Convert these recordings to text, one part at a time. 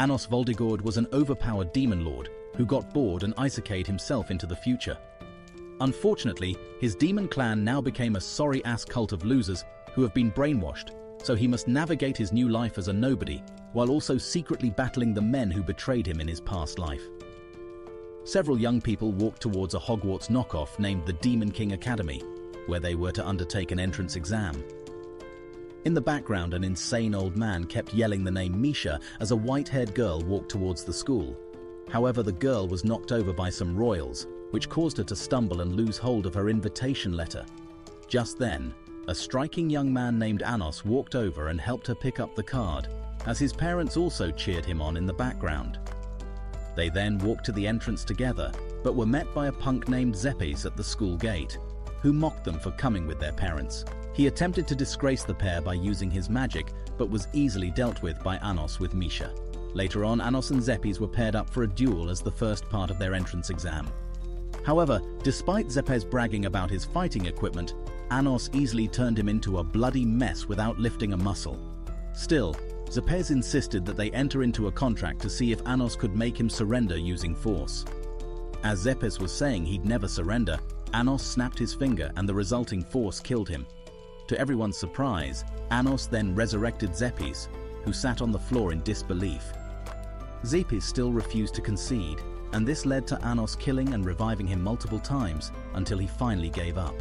Voldigoad was an overpowered demon lord who got bored and isekaid himself into the future. Unfortunately, his demon clan now became a sorry-ass cult of losers who have been brainwashed, so he must navigate his new life as a nobody, while also secretly battling the men who betrayed him in his past life. Several young people walked towards a Hogwarts knockoff named the Demon King Academy, where they were to undertake an entrance exam. In the background, an insane old man kept yelling the name Misha as a white-haired girl walked towards the school. However, the girl was knocked over by some royals, which caused her to stumble and lose hold of her invitation letter. Just then, a striking young man named Anos walked over and helped her pick up the card, as his parents also cheered him on in the background. They then walked to the entrance together, but were met by a punk named 𝐒𝐿 at the school gate, who mocked them for coming with their parents. He attempted to disgrace the pair by using his magic, but was easily dealt with by Anos with Misha. Later on, Anos and 𝐒𝐿 were paired up for a duel as the first part of their entrance exam. However, despite 𝐒𝐿's bragging about his fighting equipment, Anos easily turned him into a bloody mess without lifting a muscle. Still, 𝐒𝐿 insisted that they enter into a contract to see if Anos could make him surrender using force. As 𝐒𝐿 was saying he'd never surrender, Anos snapped his finger and the resulting force killed him. To everyone's surprise, Anos then resurrected 𝐒𝐿, who sat on the floor in disbelief. 𝐒𝐿 still refused to concede, and this led to Anos killing and reviving him multiple times until he finally gave up.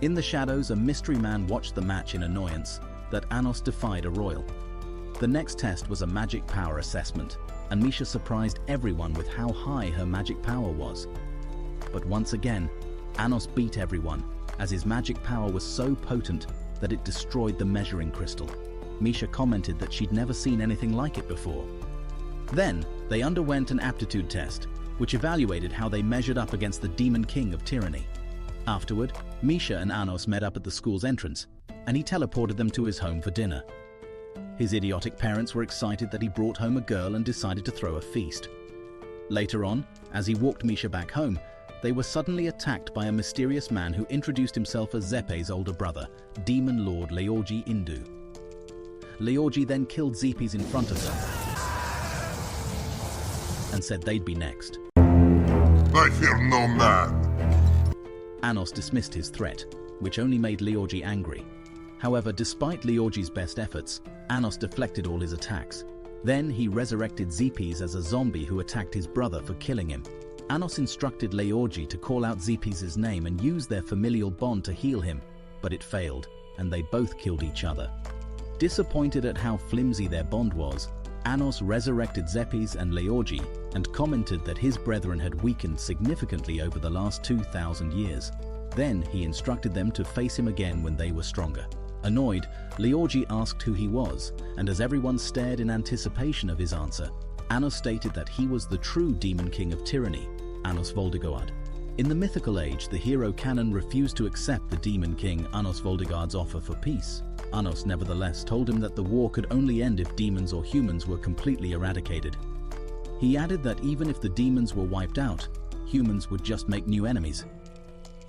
In the shadows, a mystery man watched the match in annoyance that Anos defied a royal. The next test was a magic power assessment, and Misha surprised everyone with how high her magic power was. But once again, Anos beat everyone, as his magic power was so potent that it destroyed the measuring crystal. Misha commented that she'd never seen anything like it before. Then, they underwent an aptitude test, which evaluated how they measured up against the Demon King of Tyranny. Afterward, Misha and Anos met up at the school's entrance, and he teleported them to his home for dinner. His idiotic parents were excited that he brought home a girl and decided to throw a feast. Later on, as he walked Misha back home, they were suddenly attacked by a mysterious man who introduced himself as 𝐒𝐿's older brother, Demon Lord 𝐒𝐿𝐍𝐿. 𝐒𝐿𝐍 then killed 𝐒𝐿 in front of them and said they'd be next. I fear no man. Anos dismissed his threat, which only made 𝐒𝐿𝐍 angry. However, despite 𝐒𝐿𝐍's best efforts, Anos deflected all his attacks. Then he resurrected 𝐒𝐿 as a zombie who attacked his brother for killing him. Anos instructed 𝐒𝐿𝐍 to call out 𝐒𝐿's name and use their familial bond to heal him, but it failed, and they both killed each other. Disappointed at how flimsy their bond was, Anos resurrected 𝐒𝐿 and 𝐒𝐿𝐍 and commented that his brethren had weakened significantly over the last 2,000 years. Then he instructed them to face him again when they were stronger. Annoyed, 𝐒𝐿𝐍 asked who he was, and as everyone stared in anticipation of his answer, Anos stated that he was the true Demon King of Tyranny, Anos Voldigoad. In the mythical age, the hero canon refused to accept the Demon King Anos Voldigoad's offer for peace. Anos nevertheless told him that the war could only end if demons or humans were completely eradicated. He added that even if the demons were wiped out, humans would just make new enemies.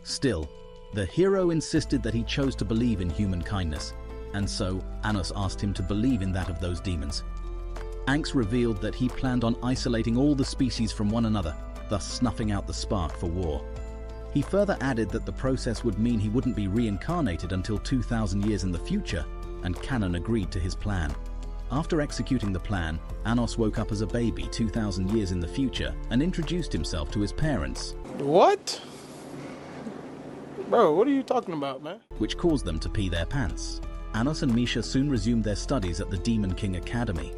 Still, the hero insisted that he chose to believe in human kindness, and so Anos asked him to believe in that of those demons. 𝐒𝐿𝐍 revealed that he planned on isolating all the species from one another, thus snuffing out the spark for war. He further added that the process would mean he wouldn't be reincarnated until 2,000 years in the future, and canon agreed to his plan. After executing the plan, Anos woke up as a baby 2,000 years in the future and introduced himself to his parents. What? Bro, what are you talking about, man? Which caused them to pee their pants. Anos and Misha soon resumed their studies at the Demon King Academy.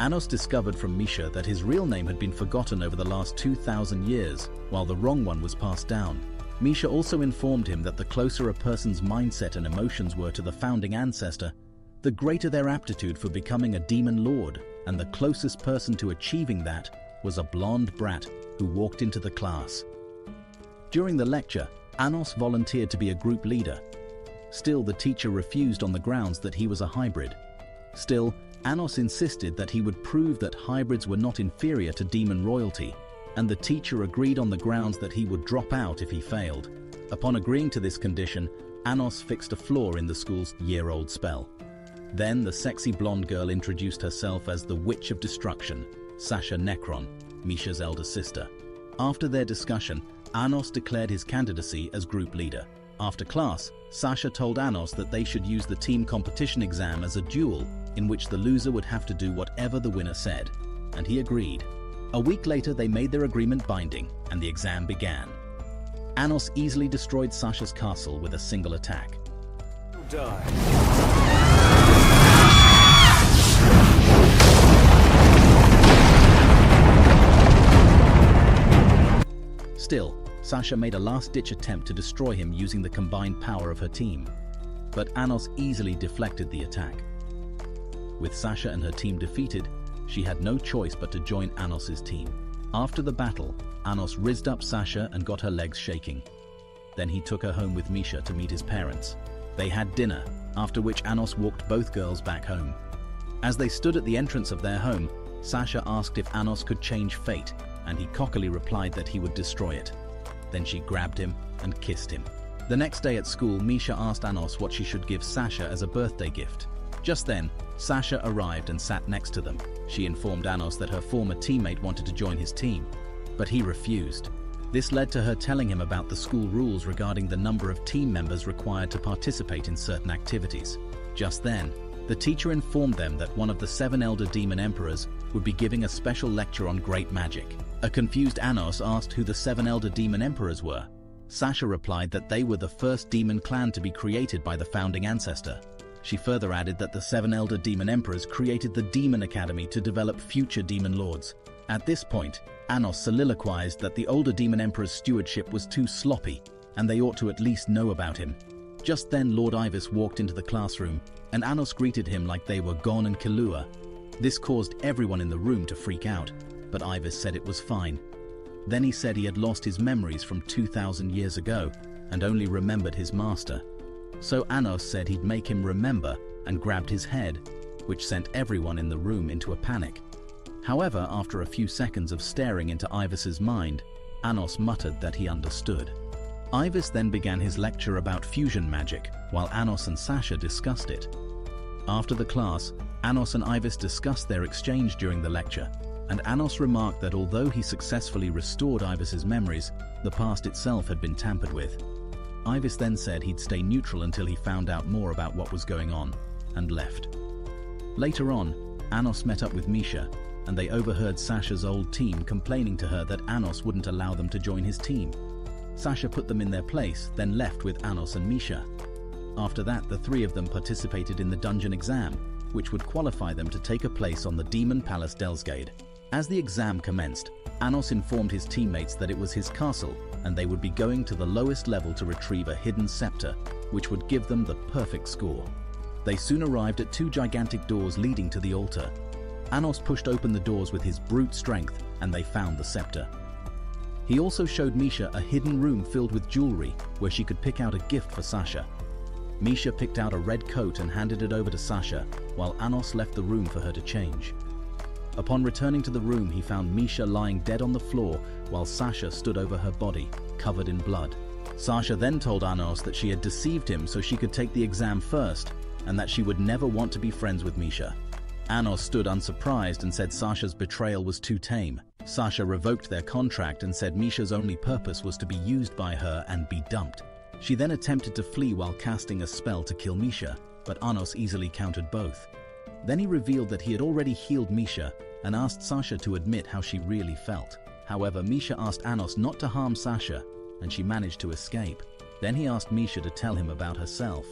Anos discovered from Misha that his real name had been forgotten over the last 2,000 years, while the wrong one was passed down. Misha also informed him that the closer a person's mindset and emotions were to the founding ancestor, the greater their aptitude for becoming a demon lord, and the closest person to achieving that was a blonde brat who walked into the class. During the lecture, Anos volunteered to be a group leader. Still, the teacher refused on the grounds that he was a hybrid. Still, Anos insisted that he would prove that hybrids were not inferior to demon royalty, and the teacher agreed on the grounds that he would drop out if he failed. Upon agreeing to this condition, Anos fixed a flaw in the school's year-old spell. Then the sexy blonde girl introduced herself as the Witch of Destruction, Sasha Necron, Misha's elder sister. After their discussion, Anos declared his candidacy as group leader. After class, Sasha told Anos that they should use the team competition exam as a duel in which the loser would have to do whatever the winner said, and he agreed. A week later, they made their agreement binding, and the exam began. Anos easily destroyed Sasha's castle with a single attack. Still, Sasha made a last-ditch attempt to destroy him using the combined power of her team, but Anos easily deflected the attack. With Sasha and her team defeated, she had no choice but to join Anos's team. After the battle, Anos rizzed up Sasha and got her legs shaking. Then he took her home with Misha to meet his parents. They had dinner, after which Anos walked both girls back home. As they stood at the entrance of their home, Sasha asked if Anos could change fate, and he cockily replied that he would destroy it. Then she grabbed him and kissed him. The next day at school, Misha asked Anos what she should give Sasha as a birthday gift. Just then, Sasha arrived and sat next to them. She informed Anos that her former teammate wanted to join his team, but he refused. This led to her telling him about the school rules regarding the number of team members required to participate in certain activities. Just then, the teacher informed them that one of the 7 elder demon emperors would be giving a special lecture on great magic. A confused Anos asked who the 7 elder demon emperors were. Sasha replied that they were the first demon clan to be created by the founding ancestor. She further added that the 7 elder demon emperors created the Demon Academy to develop future demon lords. At this point, Anos soliloquized that the older demon emperor's stewardship was too sloppy, and they ought to at least know about him. Just then, Lord 𝐒𝐼𝐍 walked into the classroom, and Anos greeted him like they were 𝐒𝐂𝐑𝐈𝐿𝐏𝐿. This caused everyone in the room to freak out, but 𝐒𝐼𝐍 said it was fine. Then he said he had lost his memories from 2,000 years ago, and only remembered his master. So Anos said he'd make him remember and grabbed his head, which sent everyone in the room into a panic. However, after a few seconds of staring into 𝐒𝐼𝐍's mind, Anos muttered that he understood. 𝐒𝐼𝐍 then began his lecture about fusion magic, while Anos and Sasha discussed it. After the class, Anos and 𝐒𝐼𝐍 discussed their exchange during the lecture, and Anos remarked that although he successfully restored 𝐒𝐼𝐍's memories, the past itself had been tampered with. 𝐒𝐼𝐍 then said he'd stay neutral until he found out more about what was going on, and left. Later on, Anos met up with Misha, and they overheard Sasha's old team complaining to her that Anos wouldn't allow them to join his team. Sasha put them in their place, then left with Anos and Misha. After that, the 3 of them participated in the dungeon exam, which would qualify them to take a place on the Demon Palace 𝐿𝐶𝐷. As the exam commenced, Anos informed his teammates that it was his castle, and they would be going to the lowest level to retrieve a hidden scepter, which would give them the perfect score. They soon arrived at 2 gigantic doors leading to the altar. Anos pushed open the doors with his brute strength, and they found the scepter. He also showed Misha a hidden room filled with jewelry, where she could pick out a gift for Sasha. Misha picked out a red coat and handed it over to Sasha, while Anos left the room for her to change. Upon returning to the room, he found Misha lying dead on the floor, while Sasha stood over her body, covered in blood. Sasha then told Anos that she had deceived him so she could take the exam first, and that she would never want to be friends with Misha. Anos stood unsurprised and said Sasha's betrayal was too tame. Sasha revoked their contract and said Misha's only purpose was to be used by her and be dumped. She then attempted to flee while casting a spell to kill Misha, but Anos easily countered both. Then he revealed that he had already healed Misha and asked Sasha to admit how she really felt. However, Misha asked Anos not to harm Sasha, and she managed to escape. Then he asked Misha to tell him about herself.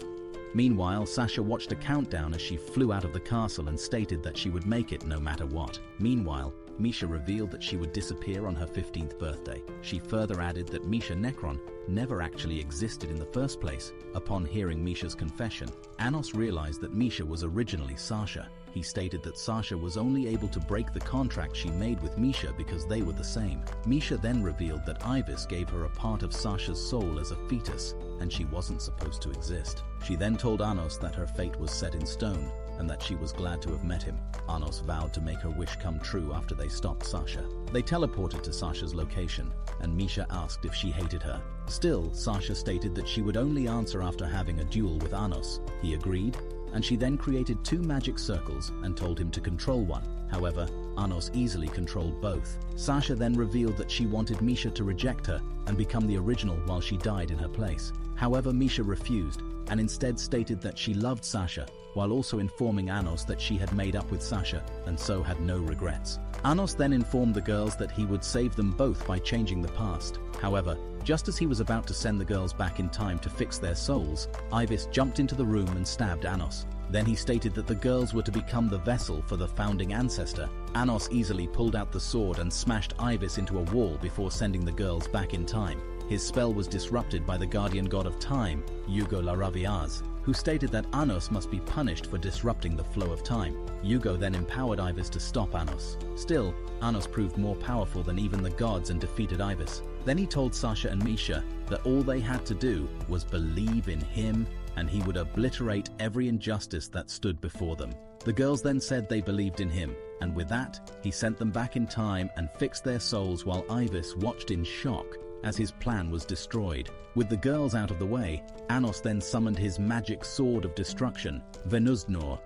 Meanwhile, Sasha watched a countdown as she flew out of the castle and stated that she would make it no matter what. Meanwhile, Misha revealed that she would disappear on her 15th birthday. She further added that Misha Necron never actually existed in the first place. Upon hearing Misha's confession, Anos realized that Misha was originally Sasha. He stated that Sasha was only able to break the contract she made with Misha because they were the same. Misha then revealed that 𝐒𝐼𝐍 gave her a part of Sasha's soul as a fetus, and she wasn't supposed to exist. She then told Anos that her fate was set in stone, and that she was glad to have met him. Anos vowed to make her wish come true after they stopped Sasha. They teleported to Sasha's location, and Misha asked if she hated her. Still, Sasha stated that she would only answer after having a duel with Anos. He agreed, and she then created 2 magic circles and told him to control one. However, 𝐒𝐓 easily controlled both. 𝐒𝐔𝐁𝐒𝐂𝐑𝐈𝐏𝐍 then revealed that she wanted Misha to reject her and become the original while she died in her place. However, Misha refused and instead stated that she loved 𝐒𝐶𝐻, while also informing 𝐒𝐓 that she had made up with 𝐒𝐶𝐻 and so had no regrets. 𝐒𝐓 then informed the girls that he would save them both by changing the past. However, just as he was about to send the girls back in time to fix their souls, 𝐼𝐍 jumped into the room and stabbed 𝐒𝐓. Then he stated that the girls were to become the vessel for the founding ancestor. 𝐒𝐓 easily pulled out the sword and smashed 𝐼𝐍 into a wall before sending the girls back in time. His spell was disrupted by the guardian god of time, 𝐒𝐔𝐁𝐒𝐂𝐑𝐈𝐍𝐿, who stated that 𝐒𝐓 must be punished for disrupting the flow of time. 𝐒𝐔 then empowered 𝐼𝐍 to stop 𝐒𝐓. Still, 𝐒𝐓 proved more powerful than even the gods and defeated 𝐼𝐍. Then he told 𝐶𝐻𝐻 and Misha that all they had to do was believe in him and he would obliterate every injustice that stood before them. The girls then said they believed in him, and with that, he sent them back in time and fixed their souls while 𝐼𝐍 watched in shock as his plan was destroyed. With the girls out of the way, 𝐒𝐓 then summoned his magic sword of destruction, Venusnor,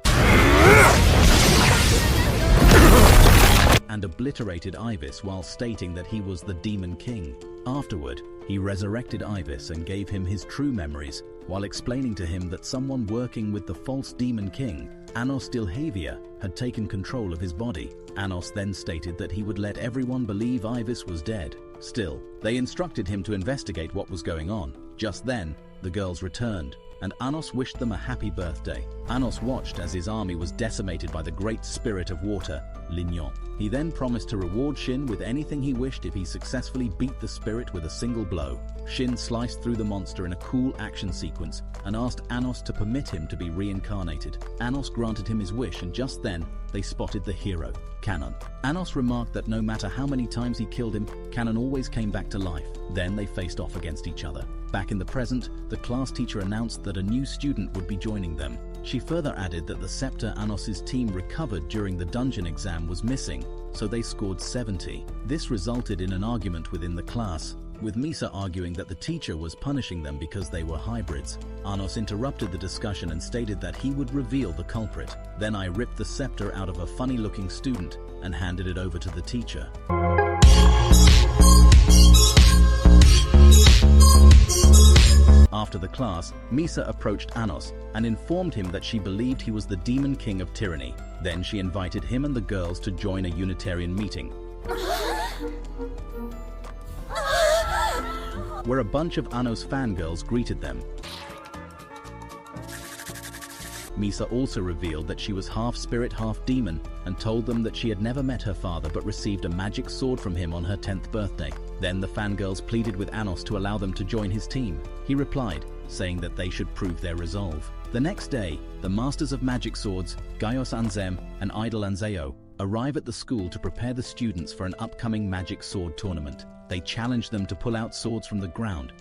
and obliterated 𝐼𝐍 while stating that he was the Demon King. Afterward, he resurrected 𝐼𝐍 and gave him his true memories, while explaining to him that someone working with the false Demon King, 𝐒𝐻𝐿, had taken control of his body. 𝐒𝐓 then stated that he would let everyone believe 𝐼𝐍 was dead. Still, they instructed him to investigate what was going on. Just then, the girls returned, and 𝐒𝐓 wished them a happy birthday. 𝐒𝐓 watched as his army was decimated by the great spirit of water, 𝐿iño. He then promised to reward Xin with anything he wished if he successfully beat the spirit with a single blow. Xin sliced through the monster in a cool action sequence and asked 𝐒𝐓 to permit him to be reincarnated. 𝐒𝐓 granted him his wish, and just then, they spotted the hero, Cannon. 𝐒𝐓 remarked that no matter how many times he killed him, Cannon always came back to life. Then they faced off against each other. Back in the present, the class teacher announced that a new student would be joining them. She further added that the scepter 𝐒𝐓's team recovered during the dungeon exam was missing, so they scored 70. This resulted in an argument within the class, with Misha arguing that the teacher was punishing them because they were hybrids. 𝐒𝐓 interrupted the discussion and stated that he would reveal the culprit. Then I ripped the scepter out of a funny-looking student and handed it over to the teacher. After the class, Misha approached 𝐒𝐓 and informed him that she believed he was the Demon King of Tyranny. Then she invited him and the girls to join a Unitarian meeting, where a bunch of 𝐒𝐓's fangirls greeted them. Misha also revealed that she was half spirit, half demon, and told them that she had never met her father but received a magic sword from him on her 10th birthday. Then the fangirls pleaded with 𝐒𝐓 to allow them to join his team. He replied, saying that they should prove their resolve. The next day, the Masters of Magic Swords, 𝐺AIOS 𝐒𝐍 and 𝐈DLE 𝐒𝐍, arrive at the school to prepare the students for an upcoming magic sword tournament. They challenged them to pull out swords from the ground,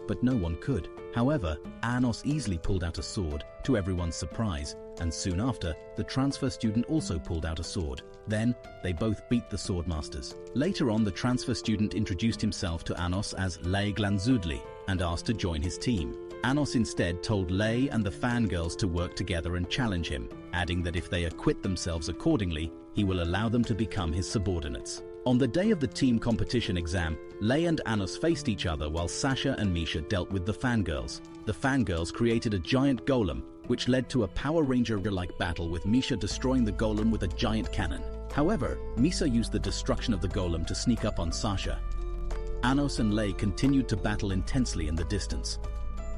but no one could. However, 𝐒𝐓 easily pulled out a sword, to everyone's surprise, and soon after, the transfer student also pulled out a sword. Then, they both beat the sword masters. Later on, the transfer student introduced himself to 𝐒𝐓 as 𝐿eigh and asked to join his team. 𝐒𝐓 instead told 𝐿eigh and the fangirls to work together and challenge him, adding that if they acquit themselves accordingly, he will allow them to become his subordinates. On the day of the team competition exam, 𝐿eigh and 𝐒𝐓 faced each other while 𝐶𝐻𝐻 and Misha dealt with the fangirls. The fangirls created a giant golem, which led to a Power Ranger-like battle with Misha destroying the golem with a giant cannon. However, Misha used the destruction of the golem to sneak up on 𝐶𝐻𝐻. 𝐒𝐓 and 𝐿eigh continued to battle intensely in the distance.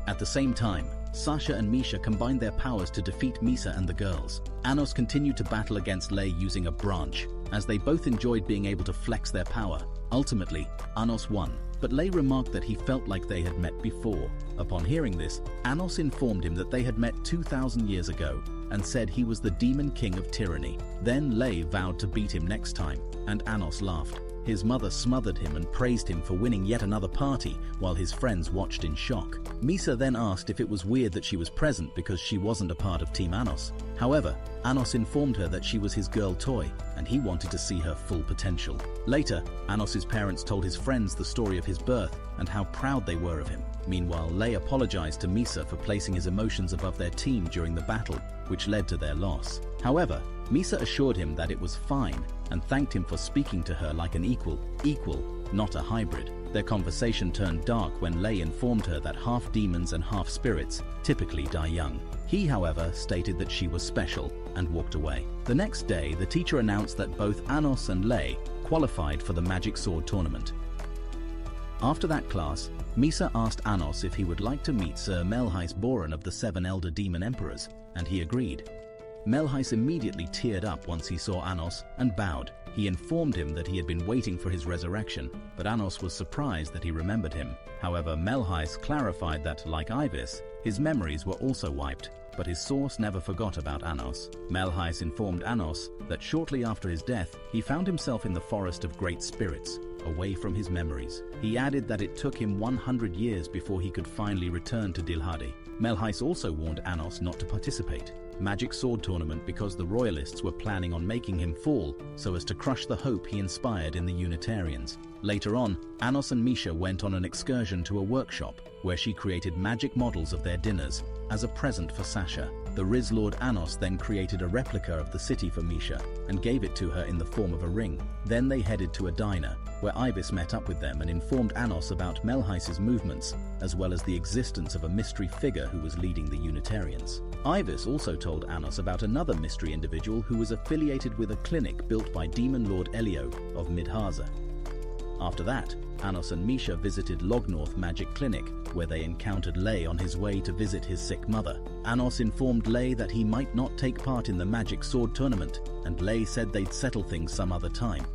At the same time, 𝐶𝐻𝐻 and Misha combined their powers to defeat Misha and the girls. 𝐒𝐓 continued to battle against 𝐿eigh using a branch, as they both enjoyed being able to flex their power. Ultimately, 𝐒𝐓 won, but �leigh remarked that he felt like they had met before. Upon hearing this, 𝐒𝐓 informed him that they had met 2,000 years ago, and said he was the Demon King of Tyranny. Then �leigh vowed to beat him next time, and 𝐒𝐓 laughed. His mother smothered him and praised him for winning yet another party, while his friends watched in shock. Misha then asked if it was weird that she was present because she wasn't a part of Team 𝐒𝐓. However, 𝐒𝐓 informed her that she was his girl toy, and he wanted to see her full potential. Later, 𝐒𝐓's parents told his friends the story of his birth and how proud they were of him. Meanwhile, Lei apologized to Misa for placing his emotions above their team during the battle, which led to their loss. However, Misa assured him that it was fine and thanked him for speaking to her like an equal, not a hybrid. Their conversation turned dark when Lei informed her that half demons and half spirits typically die young. He, however, stated that she was special and walked away. The next day, the teacher announced that both Anos and Lei qualified for the Magic Sword tournament. After that class, Misa asked Anos if he would like to meet 𝐒𝐒𝐑𝐈𝐍𝐿 of the 7 Elder Demon Emperors, and he agreed. 𝐒𝐒𝐑𝐈𝐍 immediately teared up once he saw Anos and bowed. He informed him that he had been waiting for his resurrection, but Anos was surprised that he remembered him. However, 𝐒𝐒𝐈𝐍 clarified that, like 𝐒𝐈𝐍, his memories were also wiped, but his source never forgot about Anos. 𝐒𝐒𝐈𝐍 informed Anos that shortly after his death, he found himself in the Forest of Great Spirits, away from his memories. He added that it took him 100 years before he could finally return to Dilhadi. 𝐒𝐒𝐈𝐍 also warned Anos not to participate Magic Sword tournament because the royalists were planning on making him fall so as to crush the hope he inspired in the Unitarians. Later on, Anos and Misha went on an excursion to a workshop where she created magic models of their dinners as a present for Sasha. The Riz Lord Anos then created a replica of the city for Misha and gave it to her in the form of a ring. Then they headed to a diner where 𝐒𝐈𝐍 met up with them and informed Anos about 𝐒𝐒𝐈𝐍's movements as well as the existence of a mystery figure who was leading the Unitarians. 𝐒𝐈𝐍 also told Anos about another mystery individual who was affiliated with a clinic built by Demon Lord 𝐒𝐿 of Midhaza. After that, Anos and Misha visited Lognorth Magic Clinic, where they encountered Lei on his way to visit his sick mother. Anos informed Lei that he might not take part in the Magic Sword tournament, and Lei said they'd settle things some other time.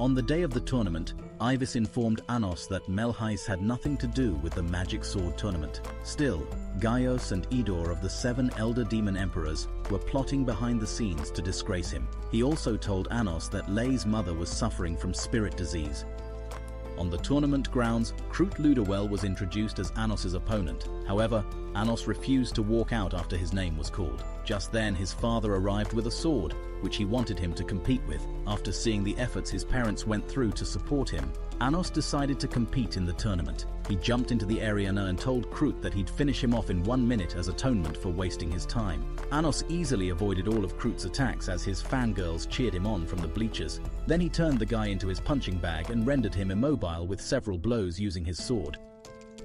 On the day of the tournament, 𝐒𝐈𝐍 informed Anos that 𝐒𝐒𝐈𝐍 had nothing to do with the Magic Sword tournament. Still, Gaios and Idor of the 7 Elder Demon Emperors were plotting behind the scenes to disgrace him. He also told Anos that Lei's mother was suffering from spirit disease. On the tournament grounds, 𝐒𝐂𝐑𝐈𝐍 was introduced as Anos's opponent. However, Anos refused to walk out after his name was called. Just then, his father arrived with a sword, which he wanted him to compete with. After seeing the efforts his parents went through to support him, Anos decided to compete in the tournament. He jumped into the arena and told 𝐒𝐂𝐑 that he'd finish him off in 1 minute as atonement for wasting his time. Anos easily avoided all of 𝐒𝐂𝐑's attacks as his fangirls cheered him on from the bleachers. Then he turned the guy into his punching bag and rendered him immobile with several blows using his sword.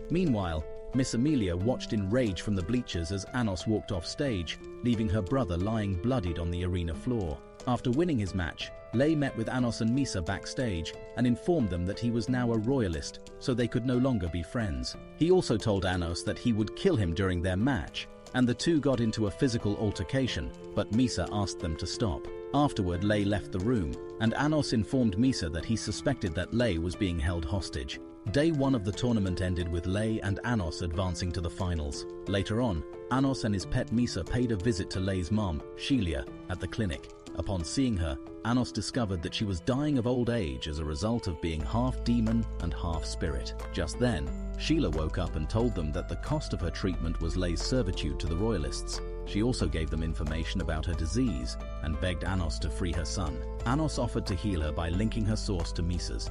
Meanwhile, Miss Amelia watched in rage from the bleachers as Anos walked off stage, leaving her brother lying bloodied on the arena floor. After winning his match, Lei met with Anos and Misa backstage and informed them that he was now a royalist, so they could no longer be friends. He also told Anos that he would kill him during their match, and the two got into a physical altercation, but Misa asked them to stop. Afterward, Lei left the room, and Anos informed Misa that he suspected that Lei was being held hostage. Day 1 of the tournament ended with Lei and Anos advancing to the finals. Later on, Anos and his pet Misa paid a visit to Lei's mom, 𝐒𝐿, at the clinic. Upon seeing her, Anos discovered that she was dying of old age as a result of being half demon and half spirit. Just then, 𝐒𝐿 woke up and told them that the cost of her treatment was Lei's servitude to the royalists. She also gave them information about her disease and begged Anos to free her son. Anos offered to heal her by linking her source to Misa's.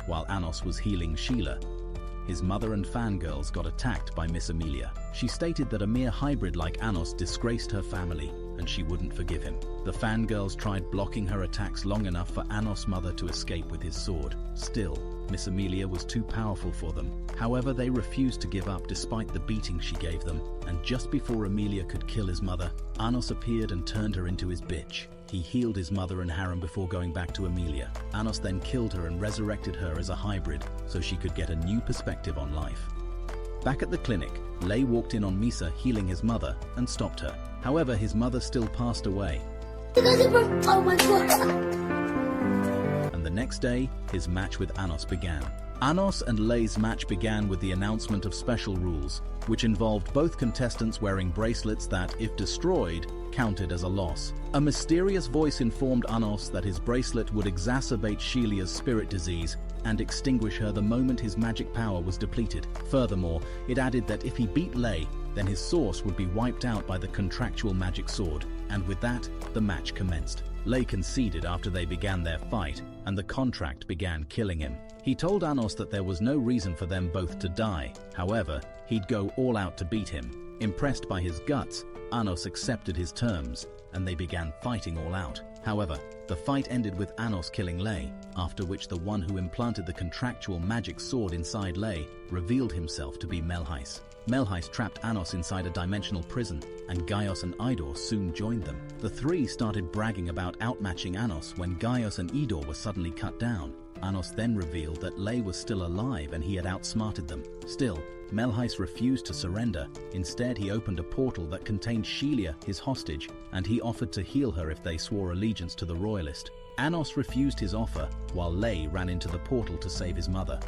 While Anos was healing 𝐒𝐿, his mother and fangirls got attacked by Miss Amelia. She stated that a mere hybrid like Anos disgraced her family, and she wouldn't forgive him. The fangirls tried blocking her attacks long enough for Anos' mother to escape with his sword. Still, Miss Amelia was too powerful for them. However, they refused to give up despite the beating she gave them, and just before Amelia could kill his mother, Anos appeared and turned her into his bitch. He healed his mother and harem before going back to Amelia. Anos then killed her and resurrected her as a hybrid so she could get a new perspective on life. Back at the clinic, Lei walked in on Misa healing his mother and stopped her. However, his mother still passed away. Oh my God. And the next day, his match with Anos began. Anos and Lei's match began with the announcement of special rules, which involved both contestants wearing bracelets that, if destroyed, counted as a loss. A mysterious voice informed Anos that his bracelet would exacerbate 𝐒𝐿's spirit disease and extinguish her the moment his magic power was depleted. Furthermore, it added that if he beat Lei, then his source would be wiped out by the contractual magic sword. And with that, the match commenced. Lay conceded after they began their fight, and the contract began killing him. He told 𝐒𝐻𝐻 that there was no reason for them both to die. However, he'd go all out to beat him. Impressed by his guts, 𝐒𝐻𝐻 accepted his terms, and they began fighting all out. However, the fight ended with 𝐒𝐻𝐻 killing Lay, after which the one who implanted the contractual magic sword inside Lay revealed himself to be 𝐒𝐿𝐻𝐻. 𝐿𝐻𝐻 trapped 𝐒𝐻𝐻 inside a dimensional prison, and 𝐒𝐻𝐻 and 𝐒𝐿𝐻 soon joined them. The three started bragging about outmatching 𝐒𝐻𝐻 when 𝐒𝐻𝐻 and 𝐒𝐿𝐻 were suddenly cut down. 𝐒𝐻𝐻 then revealed that Lay was still alive and he had outsmarted them. Still, 𝐿𝐻𝐻 refused to surrender. Instead, he opened a portal that contained 𝐒𝐿𝐻, his hostage, and he offered to heal her if they swore allegiance to the royalist. 𝐒𝐻𝐻 refused his offer, while Lay ran into the portal to save his mother.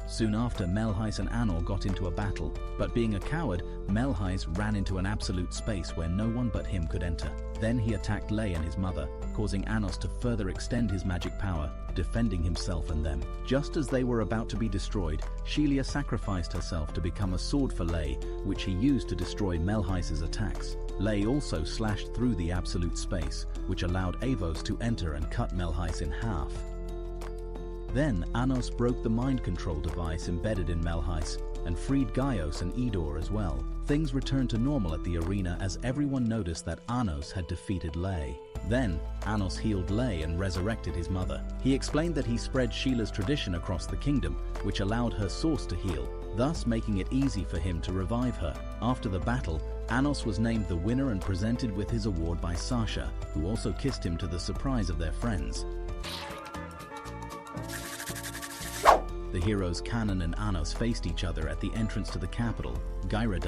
Soon after, 𝐿𝐻𝐻 and 𝐒𝐻𝐻 got into a battle, but being a coward, 𝐿𝐻𝐻 ran into an absolute space where no one but him could enter. Then he attacked Lay and his mother, causing 𝐒𝐻𝐻 to further extend his magic power, defending himself and them. Just as they were about to be destroyed, 𝐒𝐿𝐻 sacrificed herself to become a sword for Lay, which he used to destroy 𝐿𝐻𝐻's attacks. Lay also slashed through the absolute space, which allowed 𝐒𝐻𝐻 to enter and cut 𝐿𝐻𝐻 in half. Then 𝐒𝐻𝐻 broke the mind control device embedded in 𝐿𝐻𝐻 and freed 𝐒𝐻𝐻 and 𝐒𝐿𝐻 as well. Things returned to normal at the arena as everyone noticed that 𝐒𝐻𝐻 had defeated Lay. Then, 𝐒𝐻𝐻 healed Lay and resurrected his mother. He explained that he spread 𝐒𝐿𝐻's tradition across the kingdom, which allowed her source to heal, thus making it easy for him to revive her. After the battle, 𝐒𝐻𝐻 was named the winner and presented with his award by 𝐒𝐻𝐻, who also kissed him to the surprise of their friends. The heroes 𝐂𝐁 and 𝐒𝐻𝐻 faced each other at the entrance to the capital, 𝐒𝐈𝐍.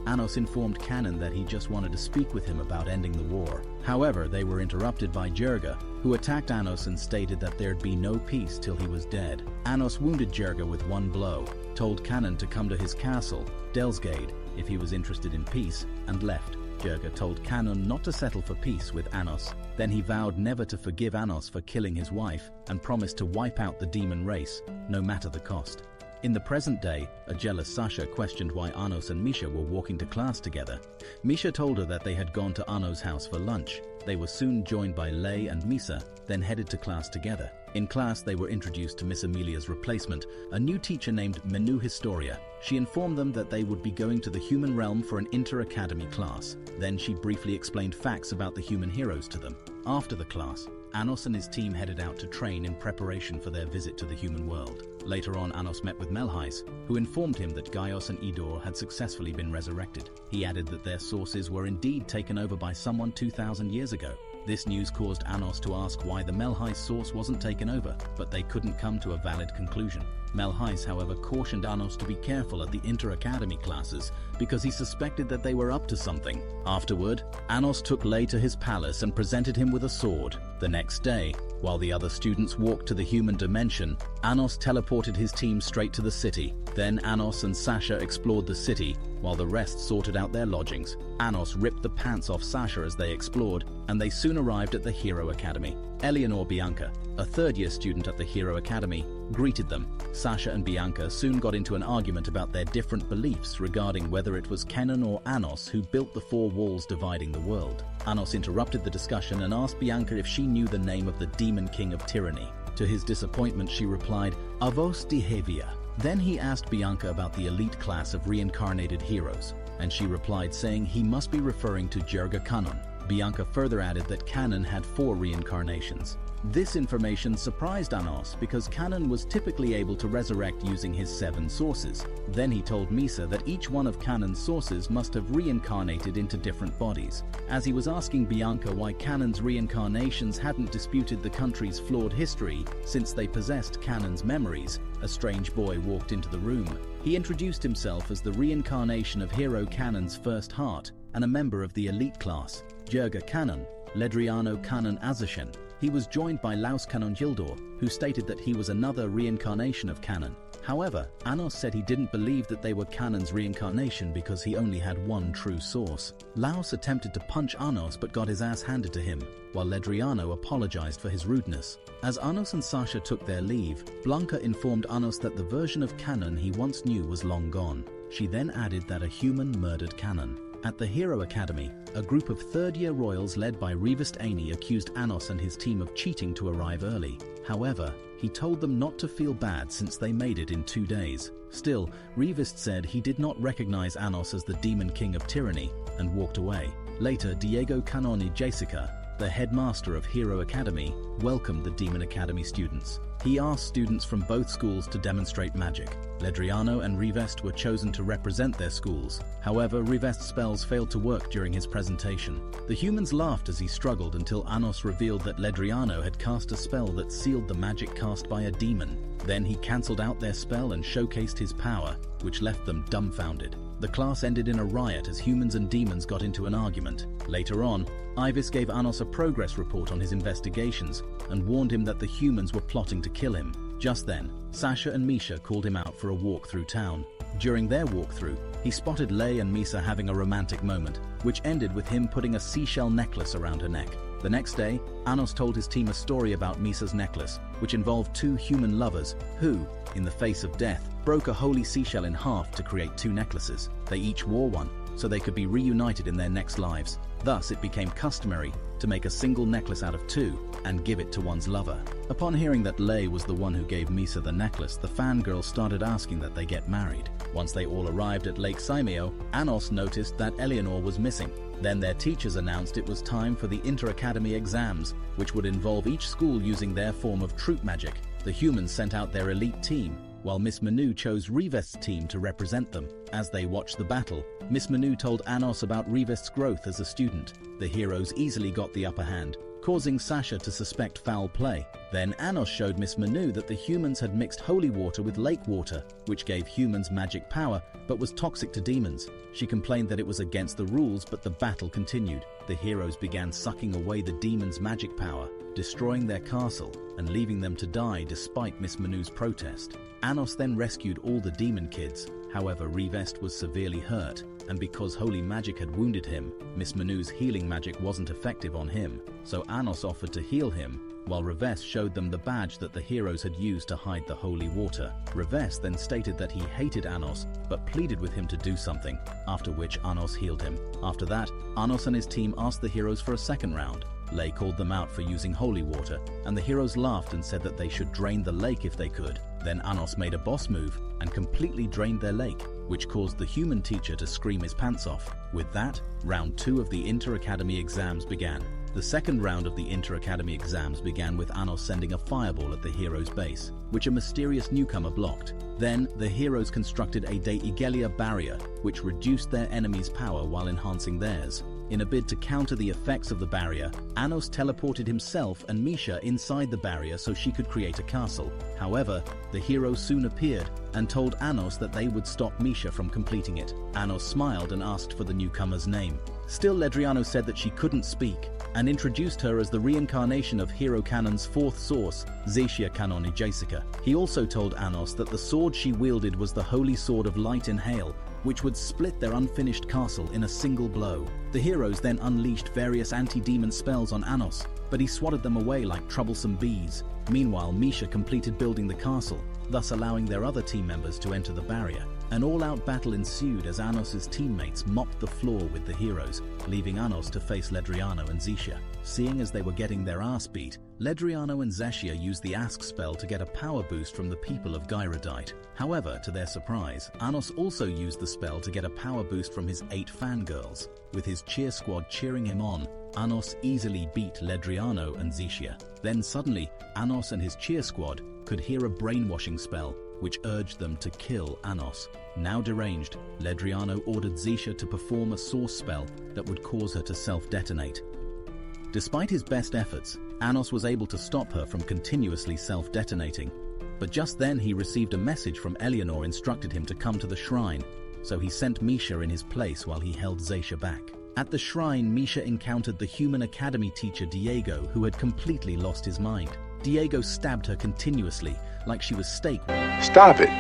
𝐒𝐻𝐻 informed 𝐂𝐁 that he just wanted to speak with him about ending the war. However, they were interrupted by 𝐒𝐿𝐻, who attacked 𝐒𝐻𝐻 and stated that there'd be no peace till he was dead. 𝐒𝐻𝐻 wounded 𝐒𝐿𝐻 with one blow, told 𝐂𝐁 to come to his castle, 𝐿𝐻𝐻𝐿, if he was interested in peace, and left. 𝐒𝐿𝐻 told 𝐂𝐁 not to settle for peace with 𝐒𝐻𝐻. Then he vowed never to forgive 𝐒𝐻𝐻 for killing his wife and promised to wipe out the demon race, no matter the cost. In the present day, a jealous 𝐒𝐻𝐻 questioned why 𝐒𝐻𝐻 and 𝐒𝐿𝐻 were walking to class together. 𝐒𝐿𝐻 told her that they had gone to 𝐒𝐻𝐻's house for lunch. They were soon joined by Lay and 𝐒𝐿𝐻, then headed to class together. In class, they were introduced to Miss Amelia's replacement, a new teacher named Menu Historia. She informed them that they would be going to the human realm for an inter-academy class. Then she briefly explained facts about the human heroes to them. After the class, 𝐒𝐻𝐻 and his team headed out to train in preparation for their visit to the human world. Later on, 𝐒𝐻𝐻 met with 𝐿𝐻𝐻, who informed him that 𝐒𝐻𝐻 and 𝐒𝐿𝐻 had successfully been resurrected. He added that their sources were indeed taken over by someone 2,000 years ago. This news caused 𝐒𝐻𝐻 to ask why the 𝐿𝐻𝐻 source wasn't taken over, but they couldn't come to a valid conclusion. 𝐿𝐻𝐻, however, cautioned 𝐒𝐻𝐻 to be careful at the inter-academy classes because he suspected that they were up to something. Afterward, 𝐒𝐻𝐻 took Lay to his palace and presented him with a sword. The next day, while the other students walked to the human dimension, 𝐒𝐻𝐻 teleported his team straight to the city. Then 𝐒𝐻𝐻 and 𝐒𝐻𝐻 explored the city, while the rest sorted out their lodgings. 𝐒𝐻𝐻 ripped the pants off 𝐒𝐻𝐻 as they explored, and they soon arrived at the Hero Academy. Eleanor Bianca, a third-year student at the Hero Academy, greeted them. 𝐒𝐻𝐻 and Bianca soon got into an argument about their different beliefs regarding whether it was 𝐂𝐁 or 𝐒𝐻𝐻 who built the four walls dividing the world. 𝐒𝐻𝐻 interrupted the discussion and asked Bianca if she knew the name of the demon king of tyranny. To his disappointment, she replied, 𝐒𝐻𝐻𝐿. Then he asked Bianca about the elite class of reincarnated heroes, and she replied saying he must be referring to 𝐒𝐿𝐻. Bianca further added that 𝐂𝐁 had 4 reincarnations. This information surprised 𝐒𝐻𝐻 because 𝐂𝐁 was typically able to resurrect using his 7 sources. Then he told 𝐒𝐿𝐻 that each one of 𝐂𝐁's sources must have reincarnated into different bodies. As he was asking Bianca why 𝐂𝐁's reincarnations hadn't disputed the country's flawed history since they possessed 𝐂𝐁's memories, a strange boy walked into the room. He introduced himself as the reincarnation of hero 𝐂𝐁's first heart and a member of the elite class, 𝐒𝐻𝐻, Ledriano 𝐂𝐁 Azashen. He was joined by 𝐿𝐻𝐻, who stated that he was another reincarnation of 𝐂𝐁. However, 𝐒𝐻𝐻 said he didn't believe that they were 𝐂𝐁's reincarnation because he only had one true source. 𝐿𝐻𝐻 attempted to punch 𝐒𝐻𝐻 but got his ass handed to him, while Ledriano apologized for his rudeness. As 𝐒𝐻𝐻 and 𝐒𝐻𝐻 took their leave, Blanca informed 𝐒𝐻𝐻 that the version of 𝐂𝐁 he once knew was long gone. She then added that a human murdered 𝐂𝐁. At the Hero Academy, a group of third-year royals led by 𝐒𝐕 𝐴𝐍 accused 𝐒𝐿𝐼 and his team of cheating to arrive early. However, he told them not to feel bad since they made it in 2 days. Still, 𝐒𝐕 said he did not recognize 𝐒𝐿𝐼 as the demon king of tyranny and walked away. Later, 𝐒𝐿𝐼, the headmaster of Hero Academy, welcomed the Demon Academy students. He asked students from both schools to demonstrate magic. Ledriano and 𝐒𝐕 were chosen to represent their schools. However, 𝐒𝐕's spells failed to work during his presentation. The humans laughed as he struggled until 𝐒𝐿𝐼 revealed that Ledriano had cast a spell that sealed the magic cast by a demon. Then he cancelled out their spell and showcased his power, which left them dumbfounded. The class ended in a riot as humans and demons got into an argument. Later on, 𝐒𝐕 gave 𝐒𝐿𝐼 a progress report on his investigations and warned him that the humans were plotting to kill him. Just then, Sasha and Misha called him out for a walk through town. During their walkthrough, he spotted Lei and Misa having a romantic moment, which ended with him putting a seashell necklace around her neck. The next day, 𝐒𝐿𝐼 told his team a story about Misa's necklace, which involved 2 human lovers who, in the face of death, broke a holy seashell in half to create 2 necklaces. They each wore one, so they could be reunited in their next lives. Thus, it became customary to make a single necklace out of 2 and give it to one's lover. Upon hearing that Lei was the one who gave Misa the necklace, the fangirls started asking that they get married. Once they all arrived at Lake Saimeo, 𝐒𝐿𝐼 noticed that Eleanor was missing. Then their teachers announced it was time for the inter-academy exams, which would involve each school using their form of troop magic. The humans sent out their elite team, while Miss Manu chose 𝐒𝐕's team to represent them. As they watched the battle, Miss Manu told 𝐒𝐿𝐼 about 𝐒𝐕's growth as a student. The heroes easily got the upper hand, causing Sasha to suspect foul play. Then 𝐒𝐿𝐼 showed Miss Manu that the humans had mixed holy water with lake water, which gave humans magic power but was toxic to demons. She complained that it was against the rules, but the battle continued. The heroes began sucking away the demons' magic power, destroying their castle and leaving them to die despite Miss Manu's protest. 𝐿𝐼 then rescued all the demon kids. However, 𝐒𝐕 was severely hurt, and because holy magic had wounded him, Miss Manu's healing magic wasn't effective on him, so 𝐿𝐼 offered to heal him, while 𝐒𝐕 showed them the badge that the heroes had used to hide the holy water. 𝐒𝐕 then stated that he hated 𝐿𝐼, but pleaded with him to do something, after which 𝐿𝐼 healed him. After that, 𝐿𝐼 and his team asked the heroes for a second round. Lei called them out for using holy water, and the heroes laughed and said that they should drain the lake if they could. Then 𝐿𝐼 made a boss move and completely drained their lake, which caused the human teacher to scream his pants off. With that, round 2 of the inter-academy exams began. The second round of the inter-academy exams began with 𝐿𝐼 sending a fireball at the heroes' base, which a mysterious newcomer blocked. Then, the heroes constructed a 𝐒𝐿𝐼 barrier, which reduced their enemies' power while enhancing theirs. In a bid to counter the effects of the barrier, 𝐿𝐼 teleported himself and Misha inside the barrier so she could create a castle. However, the heroes soon appeared and told 𝐿𝐼 that they would stop Misha from completing it. 𝐿𝐼 smiled and asked for the newcomer's name. Still, Ledriano said that she couldn't speak and introduced her as the reincarnation of Hero Canon's 4th source, 𝐒𝐔𝐁𝐒𝐂𝐑𝐈𝐏𝐍𝐿. He also told 𝐿𝐼 that the sword she wielded was the Holy Sword of Light in Hail, which would split their unfinished castle in a single blow. The heroes then unleashed various anti-demon spells on 𝐿𝐼, but he swatted them away like troublesome bees. Meanwhile, Misha completed building the castle, thus allowing their other team members to enter the barrier. An all-out battle ensued as 𝐿𝐼's teammates mopped the floor with the heroes, leaving 𝐿𝐼 to face Ledriano and Xexia. Seeing as they were getting their ass beat, Ledriano and Xexia used the Ask spell to get a power boost from the people of Gyrodite. However, to their surprise, 𝐿𝐼 also used the spell to get a power boost from his 8 fangirls. With his cheer squad cheering him on, 𝐿𝐼 easily beat Ledriano and Xexia. Then suddenly, 𝐿𝐼 and his cheer squad could hear a brainwashing spell, which urged them to kill 𝐿𝐼. Now deranged, Ledriano ordered Xexia to perform a source spell that would cause her to self-detonate. Despite his best efforts, 𝐿𝐼 was able to stop her from continuously self-detonating. But just then he received a message from Eleanor instructed him to come to the shrine, so he sent Misha in his place while he held Xexia back. At the shrine, Misha encountered the Human Academy teacher Diego, who had completely lost his mind. Diego stabbed her continuously, like she was steak. Stop it.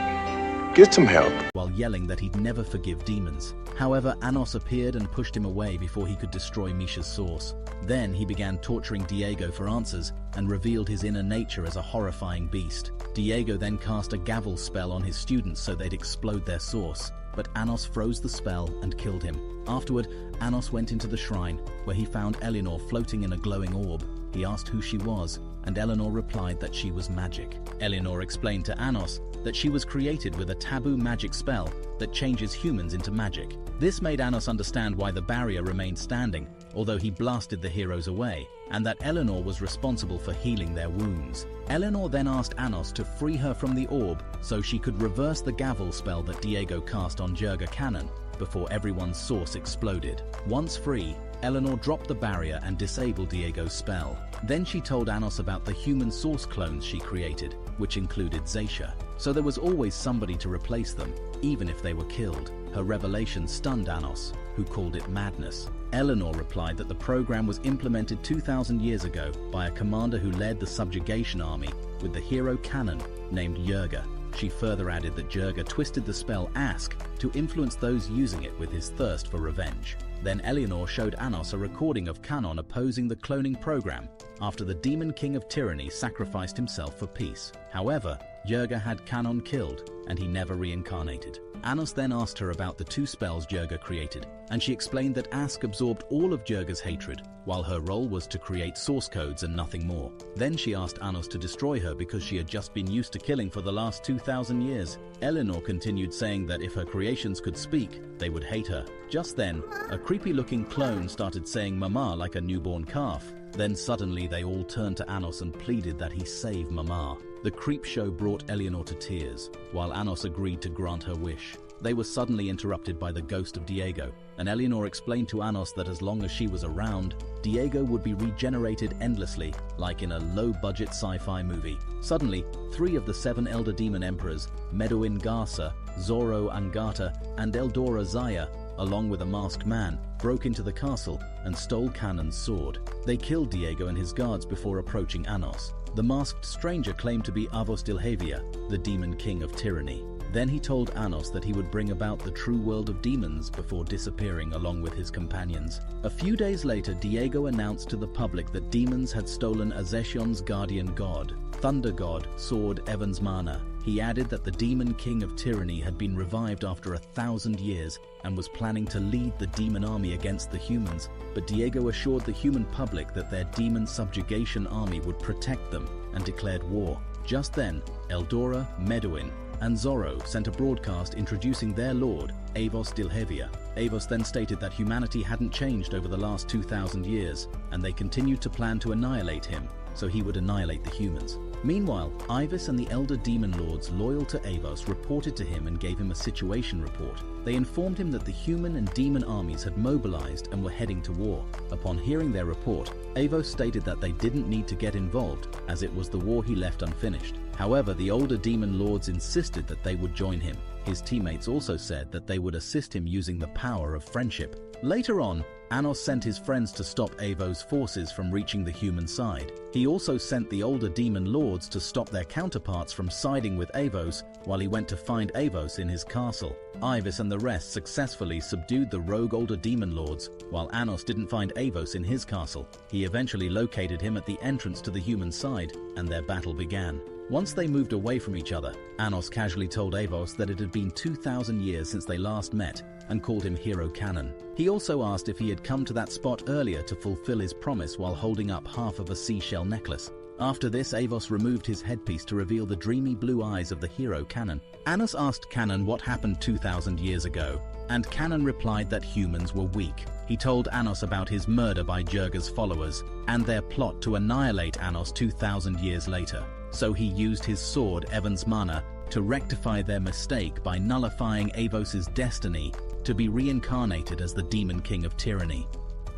Get some help. While yelling that he'd never forgive demons. However, 𝐿𝐼 appeared and pushed him away before he could destroy Misha's source. Then he began torturing Diego for answers and revealed his inner nature as a horrifying beast. Diego then cast a gavel spell on his students so they'd explode their source. but Anos froze the spell and killed him. Afterward, Anos went into the shrine, where he found Eleanor floating in a glowing orb. He asked who she was, and Eleanor replied that she was magic. Eleanor explained to Anos that she was created with a taboo magic spell that changes humans into magic. This made Anos understand why the barrier remained standing, although he blasted the heroes away, and that Eleanor was responsible for healing their wounds. Eleanor then asked Anos to free her from the orb so she could reverse the gavel spell that Diego cast on 𝐒𝐔𝐿𝐷𝐈𝐏𝐲 before everyone's source exploded. Once free, Eleanor dropped the barrier and disabled Diego's spell. Then she told Anos about the human source clones she created, which included 𝐒𝐶. So there was always somebody to replace them, even if they were killed. Her revelation stunned Anos, who called it madness. Eleanor replied that the program was implemented 2,000 years ago by a commander who led the subjugation army with the hero cannon named 𝐒𝐿𝐷. She further added that 𝐒𝐿𝐷 twisted the spell 𝐒𝐔𝐁𝐒𝐂𝐑𝐈𝐏𝐿 to influence those using it with his thirst for revenge. Then Eleanor showed Anos a recording of Cannon opposing the cloning program after the Demon King of Tyranny sacrificed himself for peace. However, 𝐒𝐿𝐷 had Cannon killed, and he never reincarnated. Anos then asked her about the two spells 𝐒𝐿𝐷 created, and she explained that 𝐒𝐔𝐁𝐒𝐂𝐑𝐈𝐏𝐿's absorbed all of 𝐒𝐿𝐷's hatred, while her role was to create source codes and nothing more. Then she asked Anos to destroy her because she had just been used to killing for the last 2,000 years. Eleanor continued saying that if her creations could speak, they would hate her. Just then, a creepy-looking clone started saying mama like a newborn calf. Then suddenly they all turned to Anos and pleaded that he save mama. The creep show brought Eleanor to tears, while Anos agreed to grant her wish. They were suddenly interrupted by the ghost of Diego, and Eleanor explained to Anos that as long as she was around, Diego would be regenerated endlessly, like in a low-budget sci-fi movie. Suddenly, 3 of the 7 Elder Demon Emperors, Medoin Garza, Zoro Angata, and Eldora Zaya, along with a masked man, broke into the castle and stole Cannon's sword. They killed Diego and his guards before approaching Anos. The masked stranger claimed to be 𝐒𝐿𝐷𝐈𝐿𝐻𝐉, the Demon King of Tyranny. Then he told Anos that he would bring about the true world of demons before disappearing along with his companions. A few days later, Diego announced to the public that demons had stolen Azeshion's guardian god, Thunder God, Sword Evansmana. He added that the Demon King of Tyranny had been revived after 1,000 years and was planning to lead the demon army against the humans, but Diego assured the human public that their demon subjugation army would protect them and declared war. Just then, Eldora, Medoin, and Zoro sent a broadcast introducing their lord, 𝐒𝐿𝐷𝐈𝐿. 𝐒𝐿𝐷 then stated that humanity hadn't changed over the last 2,000 years, and they continued to plan to annihilate him, so he would annihilate the humans. Meanwhile, 𝐼𝐍 and the elder demon lords loyal to 𝐒𝐿𝐷 reported to him and gave him a situation report. They informed him that the human and demon armies had mobilized and were heading to war. Upon hearing their report, 𝐒𝐿𝐷 stated that they didn't need to get involved, as it was the war he left unfinished. However, the older demon lords insisted that they would join him. His teammates also said that they would assist him using the power of friendship. Later on, Anos sent his friends to stop 𝐒𝐿𝐷's forces from reaching the human side. He also sent the older demon lords to stop their counterparts from siding with 𝐒𝐿𝐷 while he went to find 𝐒𝐿𝐷 in his castle. 𝐼𝐍 and the rest successfully subdued the rogue older demon lords, while Anos didn't find 𝐒𝐿𝐷 in his castle. He eventually located him at the entrance to the human side, and their battle began. Once they moved away from each other, Anos casually told 𝐒𝐿𝐷 that it had been 2,000 years since they last met and called him Hero Cannon. He also asked if he had come to that spot earlier to fulfill his promise while holding up half of a seashell necklace. After this, 𝐒𝐿𝐷 removed his headpiece to reveal the dreamy blue eyes of the hero Cannon. Anos asked Cannon what happened 2,000 years ago, and Cannon replied that humans were weak. He told Anos about his murder by 𝐒𝐿𝐷's followers and their plot to annihilate Anos 2,000 years later. So he used his sword Evansmana to rectify their mistake by nullifying 𝐒𝐿𝐷's destiny to be reincarnated as the Demon King of Tyranny.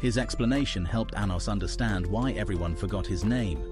His explanation helped Anos understand why everyone forgot his name.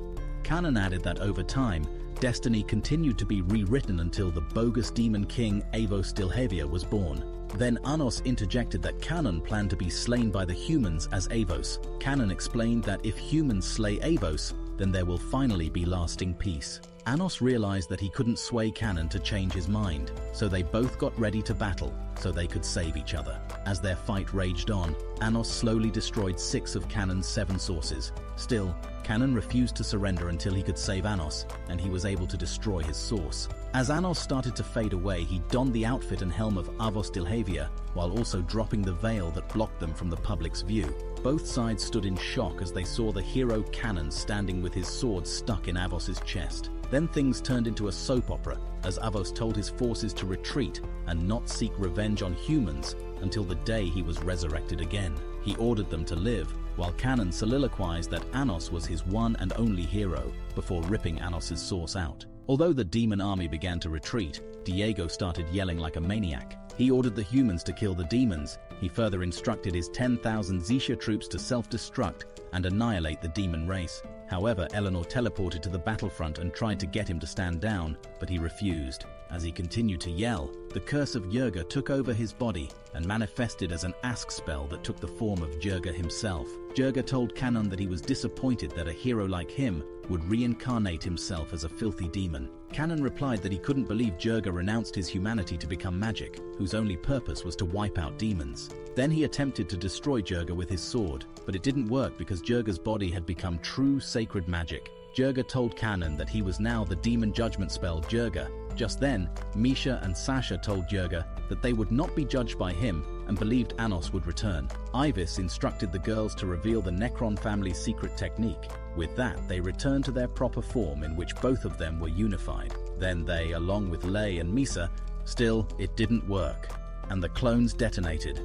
Cannon added that over time, destiny continued to be rewritten until the bogus Demon King 𝐒𝐿𝐷𝐈𝐿 was born. Then Anos interjected that Cannon planned to be slain by the humans as 𝐒𝐿𝐷. Cannon explained that if humans slay 𝐒𝐿𝐷, then there will finally be lasting peace. Anos realized that he couldn't sway 𝐂𝐑𝐈𝐍𝐿 to change his mind, so they both got ready to battle so they could save each other. As their fight raged on, Anos slowly destroyed 6 of 𝐂𝐑𝐈𝐍𝐿's 7 sources. Still, 𝐂𝐑𝐈𝐍𝐿 refused to surrender until he could save Anos, and he was able to destroy his source. As Anos started to fade away, he donned the outfit and helm of 𝐒𝐈𝐍𝐿, while also dropping the veil that blocked them from the public's view. Both sides stood in shock as they saw the hero 𝐂𝐑𝐈𝐍𝐿 standing with his sword stuck in Avos's chest. Then things turned into a soap opera as Avos told his forces to retreat and not seek revenge on humans until the day he was resurrected again. He ordered them to live, while 𝐂𝐑𝐈𝐍𝐿 soliloquized that Anos was his one and only hero before ripping Anos's source out. Although the demon army began to retreat, Diego started yelling like a maniac. He ordered the humans to kill the demons. He further instructed his 10,000 𝐒𝐔𝐁𝐒𝐂𝐑𝐈𝐍𝐿 troops to self-destruct and annihilate the demon race. However, Eleanor teleported to the battlefront and tried to get him to stand down, but he refused. As he continued to yell, the curse of 𝐒𝐿𝐺 took over his body and manifested as an 𝐒𝐔𝐁𝐒𝐂𝐑𝐈𝐏𝐿 spell that took the form of 𝐒𝐿𝐺 himself. 𝐒𝐿𝐺 told 𝐂𝐑𝐈𝐍𝐿 that he was disappointed that a hero like him would reincarnate himself as a filthy demon. 𝐂𝐑𝐈𝐍𝐿 replied that he couldn't believe 𝐒𝐿𝐺 renounced his humanity to become magic, whose only purpose was to wipe out demons. Then he attempted to destroy 𝐒𝐿𝐺 with his sword, but it didn't work because 𝐒𝐿𝐺's body had become true sacred magic. 𝐒𝐿𝐺 told 𝐂𝐑𝐈𝐍𝐿 that he was now the demon judgment spell 𝐒𝐿𝐺. Just then, Misha and Sasha told 𝐒𝐿𝐺 that they would not be judged by him and believed Anos would return. Ivis instructed the girls to reveal the Necron family's secret technique. With that, they returned to their proper form in which both of them were unified. Then they, along with Lei and Misa, still, it didn't work, and the clones detonated.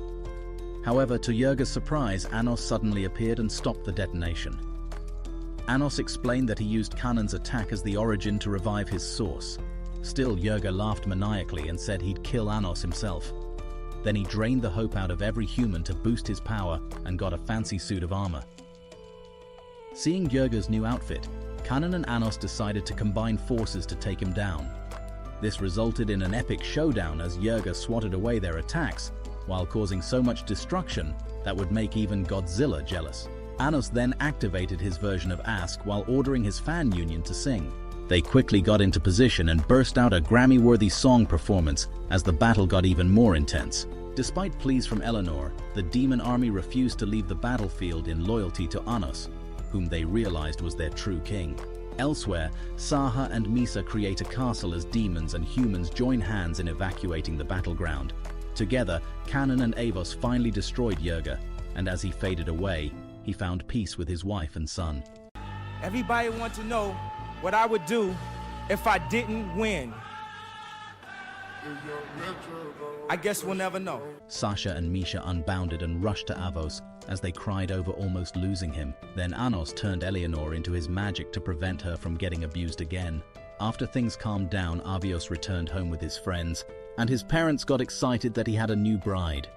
However, to 𝐒𝐿𝐺's surprise, Anos suddenly appeared and stopped the detonation. Anos explained that he used 𝐂𝐑𝐈𝐍𝐿's attack as the origin to revive his source. Still, 𝐒𝐿𝐺 laughed maniacally and said he'd kill Anos himself. Then he drained the hope out of every human to boost his power and got a fancy suit of armor. Seeing 𝐒𝐿𝐺's new outfit, 𝐂𝐑𝐈𝐍𝐿 and Anos decided to combine forces to take him down. This resulted in an epic showdown as 𝐒𝐿𝐺 swatted away their attacks, while causing so much destruction that would make even Godzilla jealous. Anos then activated his version of 𝐒𝐔𝐁𝐒𝐂𝐑𝐈𝐏𝐿 while ordering his fan union to sing. They quickly got into position and burst out a Grammy-worthy song performance as the battle got even more intense. Despite pleas from Eleanor, the demon army refused to leave the battlefield in loyalty to Anos, whom they realized was their true king. Elsewhere, Saha and Misa create a castle as demons and humans join hands in evacuating the battleground. Together, 𝐂𝐑𝐈𝐍𝐿 and Avos finally destroyed 𝐒𝐿𝐺, and as he faded away, he found peace with his wife and son. Everybody wants to know what I would do if I didn't win. I guess we'll never know. Sasha and Misha unbounded and rushed to Avos as they cried over almost losing him. Then Anos turned Eleanor into his magic to prevent her from getting abused again. After things calmed down, Avios returned home with his friends, and his parents got excited that he had a new bride.